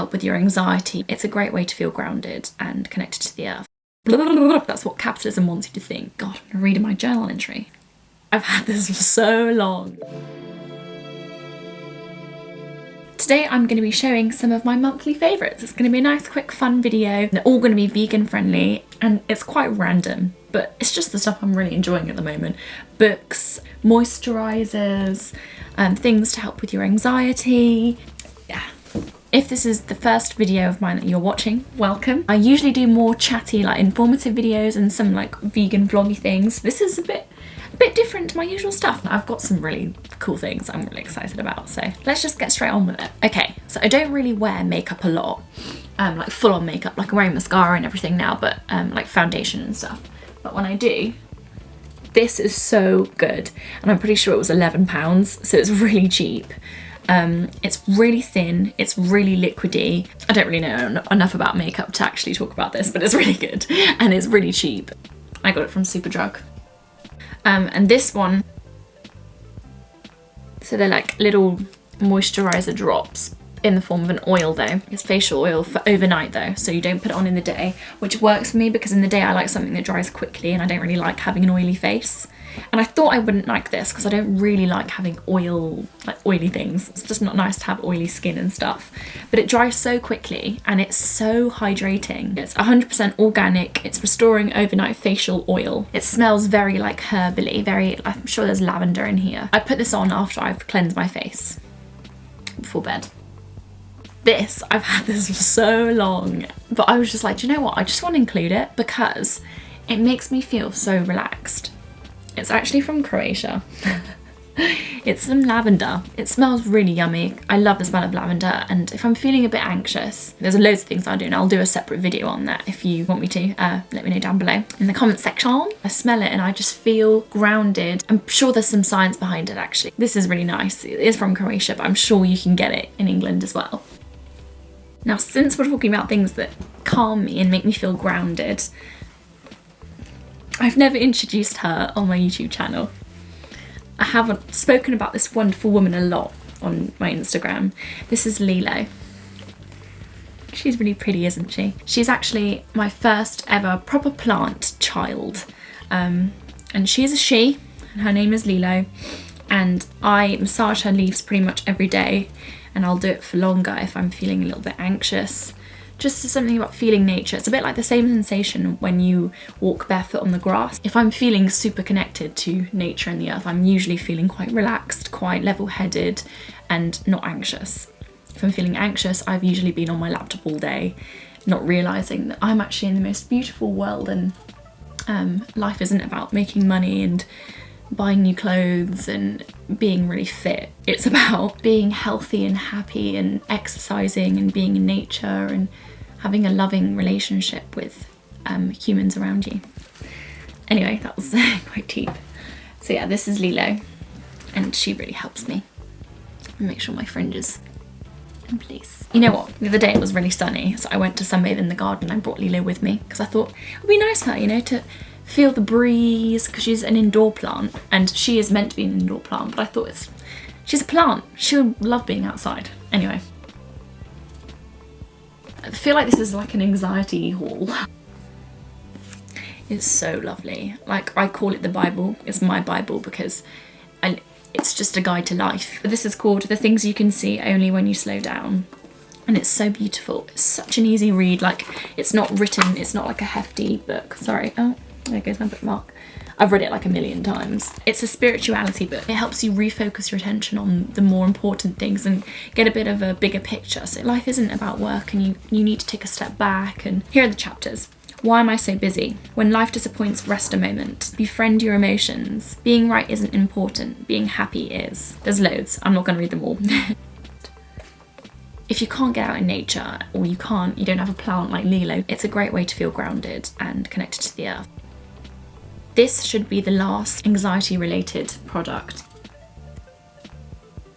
help with your anxiety. It's a great way to feel grounded and connected to the earth. That's what capitalism wants you to think. God, I'm reading my journal entry. I've had this for so long. Today I'm going to be showing some of my monthly favourites. It's going to be a nice quick fun video. They're all going to be vegan friendly and it's quite random, but it's just the stuff I'm really enjoying at the moment. Books, moisturisers, things to help with your anxiety. Yeah. If this is the first video of mine that you're watching, welcome. I usually do more chatty, like informative videos and some like vegan vloggy things. This is a bit different to my usual stuff. I've got some really cool things I'm really excited about, so let's just get straight on with it. Okay, so I don't really wear makeup a lot, like full on makeup, like I'm wearing mascara and everything now, but like foundation and stuff. But when I do, this is so good, and I'm pretty sure it was £11, so it's really cheap. It's really thin, it's really liquidy. I don't really know enough about makeup to actually talk about this, but it's really good and it's really cheap. I got it from Superdrug. And this one, so they're like little moisturiser drops in the form of an oil though. It's facial oil for overnight though, so you don't put it on in the day, which works for me because in the day I like something that dries quickly and I don't really like having an oily face. And I thought I wouldn't like this because I don't really like having oily things. It's just not nice to have oily skin and stuff. But it dries so quickly and it's so hydrating. It's 100% organic. It's restoring overnight facial oil. It smells very like herbally, I'm sure there's lavender in here. I put this on after I've cleansed my face before bed. I've had this for so long, but I was just like, do you know what? I just want to include it because it makes me feel so relaxed. It's actually from Croatia. It's some lavender. It smells really yummy. I love the smell of lavender, and if I'm feeling a bit anxious, there's loads of things I do, and I'll do a separate video on that if you want me to. Let me know down below in the comment section. I smell it and I just feel grounded. I'm sure there's some science behind it actually. This is really nice. It is from Croatia, but I'm sure you can get it in England as well. Now, since we're talking about things that calm me and make me feel grounded, I've never introduced her on my YouTube channel. I haven't spoken about this wonderful woman a lot on my Instagram. This is Lilo. She's really pretty, isn't she? She's actually my first ever proper plant child. And she's a she, and her name is Lilo. And I massage her leaves pretty much every day, and I'll do it for longer if I'm feeling a little bit anxious. Just something about feeling nature. It's a bit like the same sensation when you walk barefoot on the grass. If I'm feeling super connected to nature and the earth, I'm usually feeling quite relaxed, quite level-headed and not anxious. If I'm feeling anxious, I've usually been on my laptop all day, not realising that I'm actually in the most beautiful world, and life isn't about making money and buying new clothes and being really fit. It's about being healthy and happy and exercising and being in nature and having a loving relationship with humans around you. Anyway, that was quite deep. So yeah, this is Lilo, and she really helps me make sure my fringe is in place. You know what, the other day it was really sunny, so I went to sunbathe in the garden. I brought Lilo with me because I thought it would be nice for her, you know, to feel the breeze, because she's an indoor plant and she is meant to be an indoor plant, but I thought she's a plant, she'll love being outside. Anyway, I feel like this is like an anxiety haul. It's so lovely. Like, I call it the Bible. It's my Bible because it's just a guide to life. This is called The Things You Can See Only When You Slow Down. And it's so beautiful. It's such an easy read. Like, it's not written, it's not like a hefty book. Sorry, oh, there goes my bookmark. I've read it like a million times. It's a spirituality book. It helps you refocus your attention on the more important things and get a bit of a bigger picture. So life isn't about work, and you need to take a step back. And here are the chapters. Why am I so busy? When life disappoints, rest a moment. Befriend your emotions. Being right isn't important. Being happy is. There's loads. I'm not going to read them all. If you can't get out in nature, or you don't have a plant like Lilo, it's a great way to feel grounded and connected to the earth. This should be the last anxiety-related product.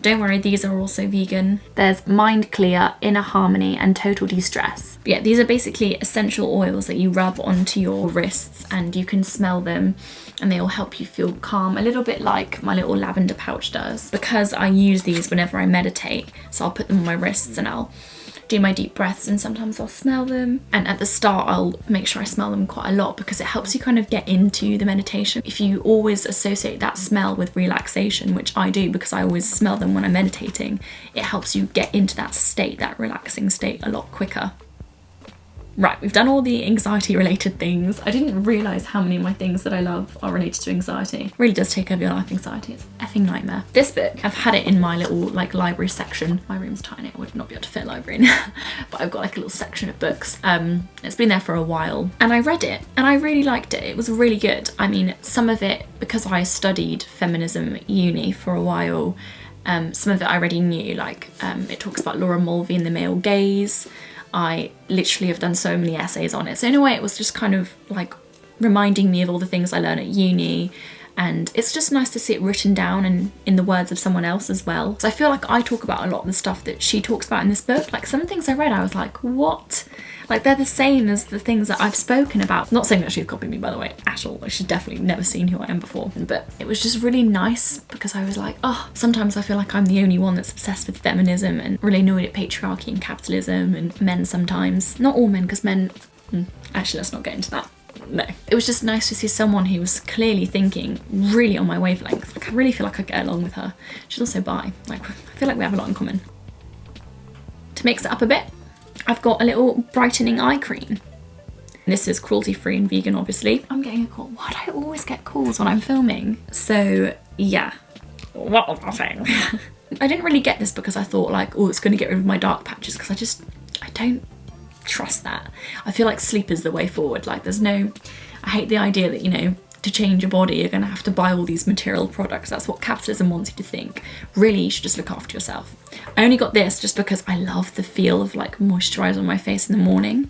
Don't worry, these are also vegan. There's Mind Clear, Inner Harmony, and Total De-Stress. But yeah, these are basically essential oils that you rub onto your wrists and you can smell them and they will help you feel calm, a little bit like my little lavender pouch does. Because I use these whenever I meditate, so I'll put them on my wrists and I'll do my deep breaths and sometimes I'll smell them. And at the start, I'll make sure I smell them quite a lot because it helps you kind of get into the meditation. If you always associate that smell with relaxation, which I do because I always smell them when I'm meditating, it helps you get into that state, that relaxing state, a lot quicker. Right, we've done all the anxiety related things. I didn't realise how many of my things that I love are related to anxiety. It really does take over your life, anxiety. It's an effing nightmare. This book, I've had it in my little like library section. My room's tiny, I would not be able to fit a library in. But I've got like a little section of books. It's been there for a while and I read it and I really liked it. It was really good. I mean, some of it, because I studied feminism at uni for a while, some of it I already knew, like it talks about Laura Mulvey and the male gaze. I literally have done so many essays on it. So in a way it was just kind of like reminding me of all the things I learned at uni, and it's just nice to see it written down and in the words of someone else as well. So I feel like I talk about a lot of the stuff that she talks about in this book. Like some of the things I read I was like, what? Like they're the same as the things that I've spoken about. Not saying that she's copied me, by the way, at all. She's definitely never seen who I am before. But it was just really nice because I was like, oh, sometimes I feel like I'm the only one that's obsessed with feminism and really annoyed at patriarchy and capitalism and men sometimes. Not all men, because men... Actually, let's not get into that. No. It was just nice to see someone who was clearly thinking really on my wavelength. Like I really feel like I get along with her. She's also bi. Like I feel like we have a lot in common. To mix it up a bit, I've got a little brightening eye cream. This is cruelty free and vegan, obviously. I'm getting a call. Why do I always get calls when I'm filming? So yeah, what was I saying? I didn't really get this because I thought like, oh, it's going to get rid of my dark patches, because I don't trust that. I feel like sleep is the way forward. Like I hate the idea that, you know, to change your body you're going to have to buy all these material products. That's what capitalism wants you to think. Really, you should just look after yourself. I only got this just because I love the feel of like moisturiser on my face in the morning,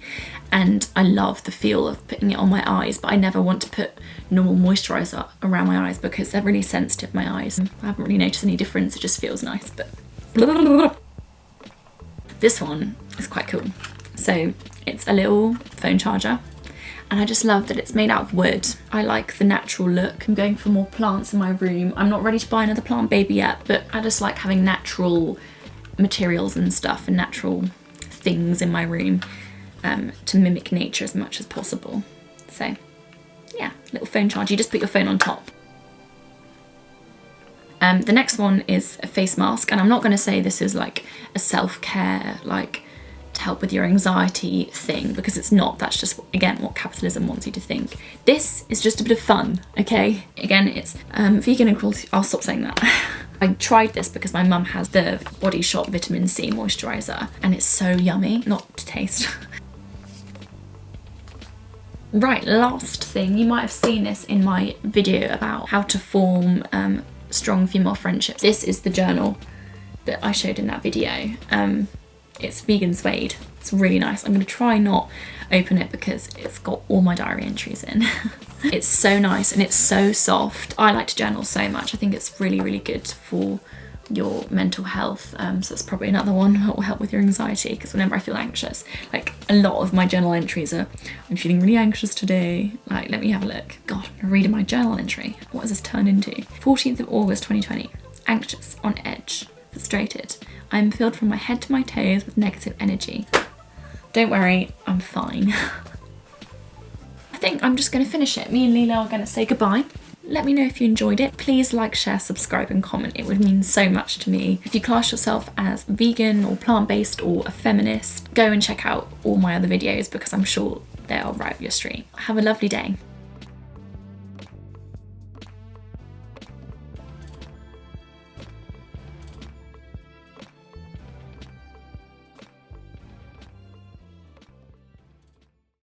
and I love the feel of putting it on my eyes, but I never want to put normal moisturiser around my eyes because they're really sensitive, my eyes. I haven't really noticed any difference, it just feels nice. But this one is quite cool. So it's a little phone charger, and I just love that it's made out of wood. I like the natural look. I'm going for more plants in my room. I'm not ready to buy another plant baby yet, but I just like having natural materials and stuff and natural things in my room to mimic nature as much as possible. So yeah, little phone charger. You just put your phone on top. The next one is a face mask, and I'm not going to say this is like a self-care, like to help with your anxiety thing, because it's not. That's just, again, what capitalism wants you to think. This is just a bit of fun, okay? Again, it's vegan and cruelty. I'll stop saying that. I tried this because my mum has the Body Shop Vitamin C moisturiser, and it's so yummy, not to taste. Right, last thing, you might have seen this in my video about how to form strong female friendships. This is the journal that I showed in that video. It's vegan suede. It's really nice. I'm going to try not open it because it's got all my diary entries in. It's so nice and it's so soft. I like to journal so much. I think it's really, really good for your mental health. So it's probably another one that will help with your anxiety, because whenever I feel anxious, like a lot of my journal entries are, I'm feeling really anxious today. Like, let me have a look. God, I'm reading my journal entry. What has this turned into? 14th of August 2020. Anxious, on edge, frustrated. I'm filled from my head to my toes with negative energy. Don't worry, I'm fine. I think I'm just going to finish it. Me and Lila are going to say goodbye. Let me know if you enjoyed it. Please like, share, subscribe and comment. It would mean so much to me. If you class yourself as vegan or plant-based or a feminist, go and check out all my other videos because I'm sure they are right up your street. Have a lovely day.